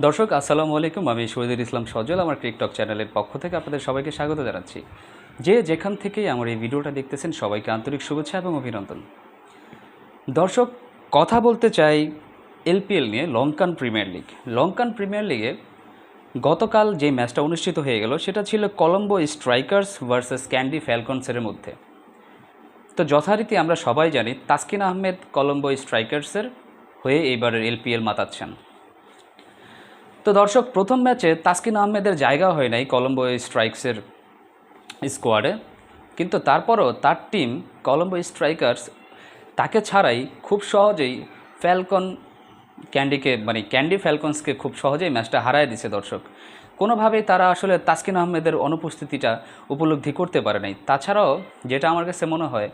দর্শক আসসালামু আলাইকুম, আমি শহীদুল ইসলাম সজল আমার টিকটক চ্যানেলের পক্ষ থেকে আপনাদের সবাইকে স্বাগত জানাচ্ছি। যে যেখান থেকেই আমার এই ভিডিওটা দেখতেছেন সবাইকে আন্তরিক শুভেচ্ছা এবং অভিনন্দন। দর্শক, কথা বলতে চাই এলপিএল নিয়ে, Lankan premier league. Lankan premier লিগে গতকাল যে ম্যাচটা অনুষ্ঠিত হয়ে গেল সেটা ছিল কলম্বো স্ট্রাইকার্স ভার্সেস ক্যান্ডি ফ্যালকনসের মধ্যে। তো যথারীতি আমরা সবাই জানি তাসকিন আহমেদ কলম্বো স্ট্রাইকার্সের হয়ে এইবারের এলপিএল মাতাচ্ছেন। তো দর্শক, প্রথম ম্যাচে তাসকিন আহমেদের জায়গা হয় নাই কলম্বো স্ট্রাইকার্সের স্কোয়াডে, কিন্তু তারপরও তার টিম কলম্বো স্ট্রাইকার্স তাকে ছাড়াই খুব সহজেই ক্যান্ডি ফ্যালকনসকে খুব সহজেই ম্যাচটা হারায় দিছে। দর্শক, কোনোভাবেই তারা আসলে তাসকিন আহমেদের অনুপস্থিতিটা উপলব্ধি করতে পারে নাই। তাছাড়াও যেটা আমার কাছে মনে হয়,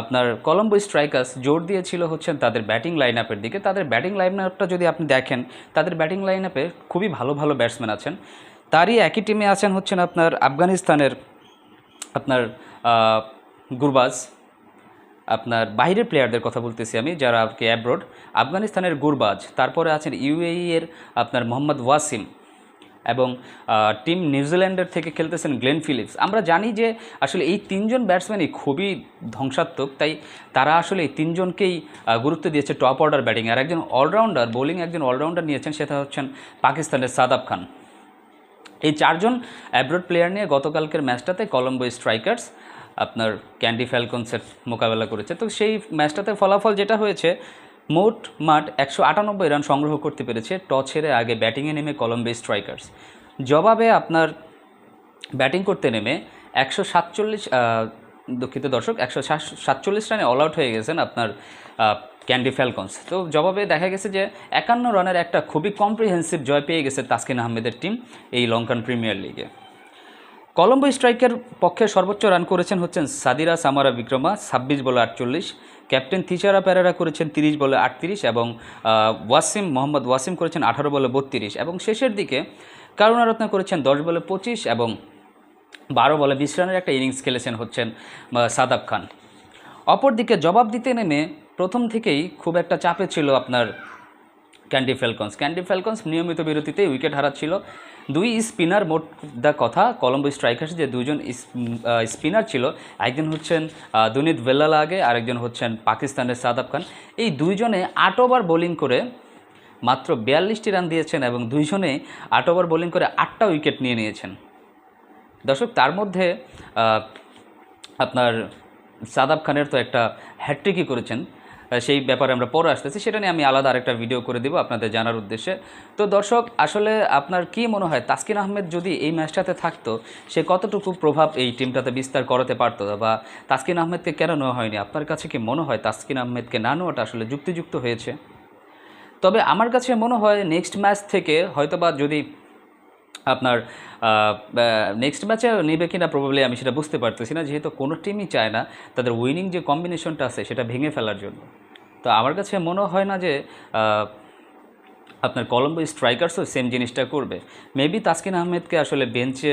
আপনার কলম্বো স্ট্রাইকার্স জোর দিয়েছিল হচ্ছেন তাদের ব্যাটিং লাইন আপের দিকে। তাদের ব্যাটিং লাইন আপটা যদি আপনি দেখেন, তাদের ব্যাটিং লাইন আপে খুবই ভালো ভালো ব্যাটসম্যান আছেন। তারই একই টিমে আছেন হচ্ছেন আপনার আফগানিস্তানের আপনার গুরবাজ, আপনার বাইরের প্লেয়ারদের কথা বলতেছি আমি, যারা আর কি অ্যাব্রোড। আফগানিস্তানের গুরবাজ, তারপরে আছেন ইউএই এর আপনার মোহাম্মদ ওয়াসিম, এবং টিম নিউজিল্যান্ডের থেকে খেলতেছেন গ্লেন ফিলিপস। আমরা জানি যে আসলে এই তিনজন ব্যাটসম্যানই খুবই ধ্বংসাত্মক, তাই তারা আসলে এই তিনজনকেই গুরুত্ব দিয়েছে টপ অর্ডার ব্যাটিং। আর একজন অলরাউন্ডার বোলিং, একজন অলরাউন্ডার নিয়েছেন, সেটা হচ্ছেন পাকিস্তানের সাদাব খান। এই চারজন অ্যাব্রোড প্লেয়ার নিয়ে গতকালকের ম্যাচটাতে কলম্বো স্ট্রাইকার্স আপনার ক্যান্ডি ফ্যালকনসের মোকাবেলা করেছে। তো সেই ম্যাচটাতে ফলাফল যেটা হয়েছে, মোট মাঠ 198 রান সংগ্রহ করতে পেরেছে টস হেরে আগে ব্যাটিংয়ে নেমে কলম্বো স্ট্রাইকার্স। জবাবে আপনার ব্যাটিং করতে নেমে 147 রানে অল আউট হয়ে গেছেন আপনার ক্যান্ডি ফ্যালকনস। তো জবাবে দেখা গেছে যে 51 রানের একটা খুবই কম্প্রিহেন্সিভ জয় পেয়ে গেছে তাসকিন আহমেদের টিম এই লঙ্কান প্রিমিয়ার লিগে। কলম্বো স্ট্রাইকের পক্ষে সর্বোচ্চ রান করেছেন হচ্ছেন সাদিরা সামারা বিক্রমা 26 বলে 48, ক্যাপ্টেন থিচারা প্যারেরা করেছেন 30 বলে 38, এবং মোহাম্মদ ওয়াসিম করেছেন 18 বলে 32, এবং শেষের দিকে কারুণারত্ন করেছেন 10 বলে 25 এবং 12 বলে 20 রানের একটা ইনিংস খেলেছেন হচ্ছেন সাদাব খান। অপরদিকে জবাব দিতে নেমে প্রথম থেকেই খুব একটা চাপে ছিল আপনার ক্যান্ডি ফ্যালকনস নিয়মিত বিরতিতে উইকেট হারাচ্ছিল। দুই স্পিনার, মোট দ্য কথা কলম্বো স্ট্রাইকার্স যে দুজন স্পিনার ছিল, একজন হচ্ছেন দুনিত ভেল্লালা আগে, আরেকজন হচ্ছেন পাকিস্তানের সাদাব খান। এই দুইজনে 8 ওভার বোলিং করে মাত্র 42টি রান দিয়েছেন, এবং দুইজনে 8 ওভার বোলিং করে 8টা উইকেট নিয়ে নিয়েছেন। দর্শক, তার মধ্যে আপনার সাদাব খানের তো একটা হ্যাট্রিকই করেছেন, সেই ব্যাপারে আমরা পরে আসতেছি, সেটা নিয়ে আমি আলাদা আরেকটা ভিডিও করে দেব আপনাদের জানার উদ্দেশ্যে। তো দর্শক, আসলে আপনার কি মনে হয় তাসকিন আহমেদ যদি এই ম্যাচটাতে থাকতো, সে কতটুকু প্রভাব এই টিমটাতে বিস্তার করাতে পারতো, বা তাসকিন আহমেদকে কেন নেওয়া হয়নি? আপনার কাছে কি মনে হয় তাসকিন আহমেদকে না নেওয়াটা আসলে যুক্তিযুক্ত হয়েছে? তবে আমার কাছে মনে হয় নেক্সট ম্যাচ থেকে হয়তোবা যদি আপনার নেক্সট ম্যাচে নেবে কিনা প্রবাবলি আমি সেটা বুঝতে পারতেছি না, যেহেতু কোনো টিমই চায় না তাদের উইনিং যে কম্বিনেশনটা আছে সেটা ভেঙে ফেলার জন্য। তো আমার কাছে মনে হয় না যে আপনার কলম্বো স্ট্রাইকার্সও সেম জিনিসটা করবে। মেবি তাসকিন আহমেদকে আসলে বেঞ্চে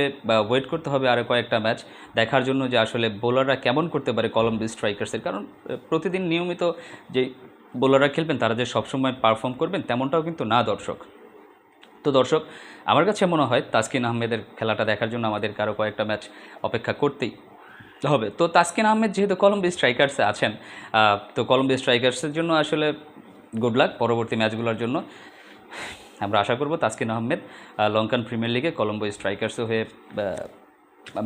ওয়েট করতে হবে আরও কয়েকটা ম্যাচ দেখার জন্য যে আসলে বোলাররা কেমন করতে পারে কলম্বো স্ট্রাইকার্সের। কারণ প্রতিদিন নিয়মিত যে বোলাররা খেলবেন তারা যে সবসময় পারফর্ম করবেন তেমনটাও কিন্তু না দর্শক। তো দর্শক, আমার কাছে মনে হয় তাসকিন আহমেদের খেলাটা দেখার জন্য আমাদেরকে আরও কয়েকটা ম্যাচ অপেক্ষা করতেই হবে। তো তাসকিন আহমেদ যেহেতু কলম্বো স্ট্রাইকার্সে আছেন, তো কলম্বো স্ট্রাইকার্সের জন্য আসলে গুড লাক পরবর্তী ম্যাচগুলোর জন্য। আমরা আশা করব তাসকিন আহমেদ লঙ্কান প্রিমিয়ার লিগে কলম্বো স্ট্রাইকার্সও হয়ে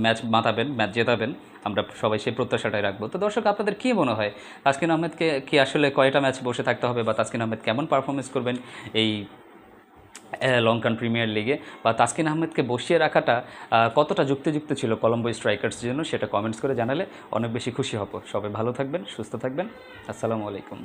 ম্যাচ মাতাবেন, ম্যাচ জেতাবেন, আমরা সবাই সেই প্রত্যাশাটাই রাখবো। তো দর্শক, আপনাদের কী মনে হয় তাসকিন আহমেদকে কি আসলে কয়টা ম্যাচ বসে থাকতে হবে, বা তাসকিন আহমেদ কেমন পারফরমেন্স করবেন এই লঙ্কান প্রিমিয়ার লিগে, বা তাসকিন আহমেদকে বসিয়ে রাখাটা কতটা যুক্তিযুক্ত ছিল কলম্বো স্ট্রাইকার্সের জন্য, সেটা কমেন্টস করে জানালে অনেক বেশি খুশি হব। সবাই ভালো থাকবেন, সুস্থ থাকবেন। আসসালামু আলাইকুম।